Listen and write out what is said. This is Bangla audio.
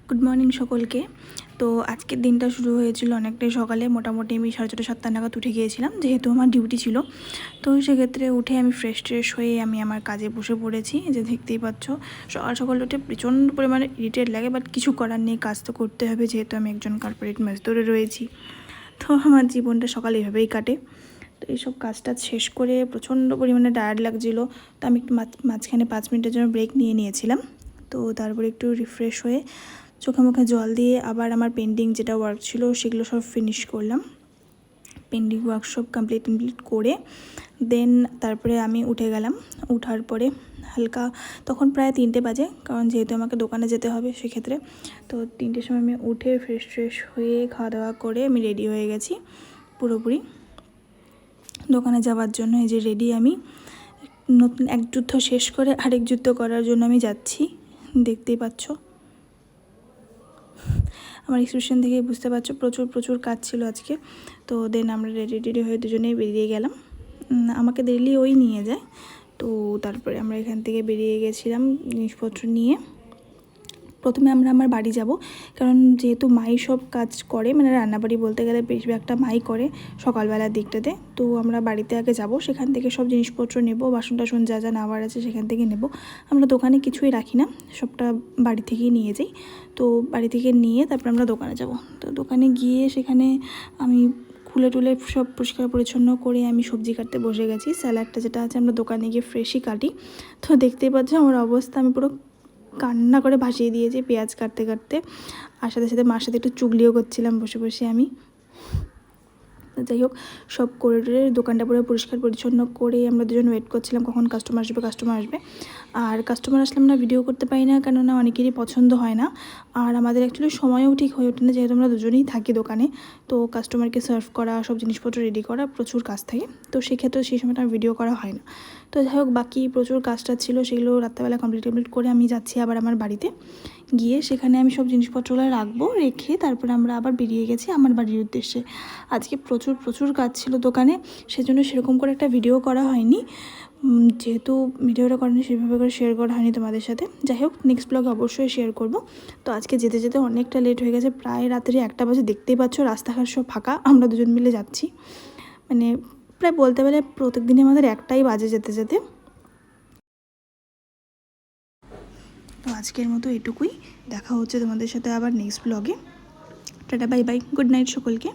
গুড মর্নিং সকলকে। তো আজকের দিনটা শুরু হয়েছিল অনেকটাই সকালে, মোটামুটি আমি 6:30-7টা নাগাদ উঠে গিয়েছিলাম, যেহেতু আমার ডিউটি ছিল। তো সেক্ষেত্রে উঠে আমি ফ্রেশ হয়ে আমি আমার কাজে বসে পড়েছি। যে দেখতেই পাচ্ছ, সকাল সকাল উঠে প্রচণ্ড পরিমাণে ইরিটেট লাগে, বাট কিছু করার নেই, কাজ তো করতে হবে, যেহেতু আমি একজন কর্পোরেট মজদুরে রয়েছি। তো আমার জীবনটা সকালে এভাবেই কাটে। তো এইসব কাজটা শেষ করে প্রচণ্ড পরিমাণে টায়ার্ড লাগছিলো। তো আমি একটু মাঝখানে 5 মিনিটের জন্য ব্রেক নিয়েছিলাম। তো তারপরে একটু রিফ্রেশ হয়ে চোখে মুখে জল দিয়ে আবার আমার পেন্ডিং যেটা ওয়ার্ক ছিল সেগুলো সব ফিনিশ করলাম। পেন্ডিং ওয়ার্কশপ কমপ্লিট করে দেন তারপরে আমি উঠে গেলাম। উঠার পরে হালকা তখন প্রায় 3টে বাজে, কারণ যেহেতু আমাকে দোকানে যেতে হবে সেক্ষেত্রে। তো 3টের সময় আমি উঠে ফ্রেশ হয়ে খাওয়া দাওয়া করে আমি রেডি হয়ে গেছি পুরোপুরি দোকানে যাওয়ার জন্য। এই যে রেডি আমি, নতুন এক যুদ্ধ শেষ করে আরেক যুদ্ধ করার জন্য আমি যাচ্ছি, দেখতেই পাচ্ছ। আমার এক্সপ্রেশন থেকে বুঝতে পারছো প্রচুর কাজ ছিল আজকে। তো দেন আমরা রেডি হয়ে দুজনেই বেরিয়ে গেলাম। আমাকে দিল্লি ওই নিয়ে যায়। তো তারপরে আমরা এখান থেকে বেরিয়ে গেছিলাম জিনিসপত্র নিয়ে। প্রথমে আমরা আমার বাড়ি যাব, কারণ যেহেতু মাই সব কাজ করে, মানে রান্নাবাড়ি বলতে গেলে বেশিরভাগটা মাই করে সকালবেলার দিকটাতে। তো আমরা বাড়িতে আগে যাব, সেখান থেকে সব জিনিসপত্র নেব, বাসন টাসন যা যা নেওয়ার আছে সেখান থেকে নেব। আমরা দোকানে কিছুই রাখি না, সবটা বাড়ি থেকেই নিয়ে যাই। তো বাড়ি থেকে নিয়ে তারপর আমরা দোকানে যাব। তো দোকানে গিয়ে সেখানে আমি খুলে টুলে সব পরিষ্কার পরিচ্ছন্ন করে আমি সবজি কাটতে বসে গেছি। স্যালাডটা যেটা আছে আমরা দোকানে গিয়ে ফ্রেশই কাটি। তো দেখতেই পাচ্ছ আমার অবস্থা, আমি পুরো কান্না করে ভাসিয়ে দিয়েছি পেঁয়াজ কাটতে। আর সাথে মার সাথে একটু চুগলিও করছিলাম বসে আমি। যাই হোক, সব করে দোকানটা পুরো পরিষ্কার পরিচ্ছন্ন করে আমরা দুজন ওয়েট করছিলাম কখন কাস্টমার আসবে। আর কাস্টমার আসলে আমরা ভিডিও করতে পারি না, কেননা অনেকেরই পছন্দ হয় না। আর আমাদের অ্যাকচুয়ালি সময়ও ঠিক হয়ে ওঠে না, যেহেতু আমরা দুজনেই থাকি দোকানে। তো কাস্টমারকে সার্ভ করা, সব জিনিসপত্র রেডি করা প্রচুর কাজ থাকে। তো সেক্ষেত্রে সেই সময়টা ভিডিও করা হয় না। তো যাই হোক, বাকি প্রচুর কাজটা ছিল, সেগুলো রাত্রেবেলা কমপ্লিট করে আমি যাচ্ছি আবার আমার বাড়িতে। গিয়ে সেখানে আমি সব জিনিসপত্রগুলো রেখে তারপরে আমরা আবার বেরিয়ে গেছি আমার বাড়ির উদ্দেশ্যে। আজকে প্রচুর কাজ ছিল দোকানে, সেজন্য সেরকম করে একটা ভিডিও করা হয়নি। যেহেতু ভিডিওটা করেনি সেভাবে করে শেয়ার করা হয়নি তোমাদের সাথে। যাই হোক, নেক্সট ব্লগে অবশ্যই শেয়ার করব। তো আজকে যেতে অনেকটা লেট হয়ে গেছে, প্রায় রাত্রি 1টা বাজে। দেখতেই পাচ্ছ রাস্তাঘাট সব ফাঁকা, আমরা দুজন মিলে যাচ্ছি। মানে প্রায় বলতে পারে প্রত্যেক দিনই আমাদের 1টাই বাজে যেতে। তো আজকের মতো এটুকুই, দেখা হচ্ছে তোমাদের সাথে আবার নেক্সট ব্লগে। Tata, bye bye, good night সকলকে।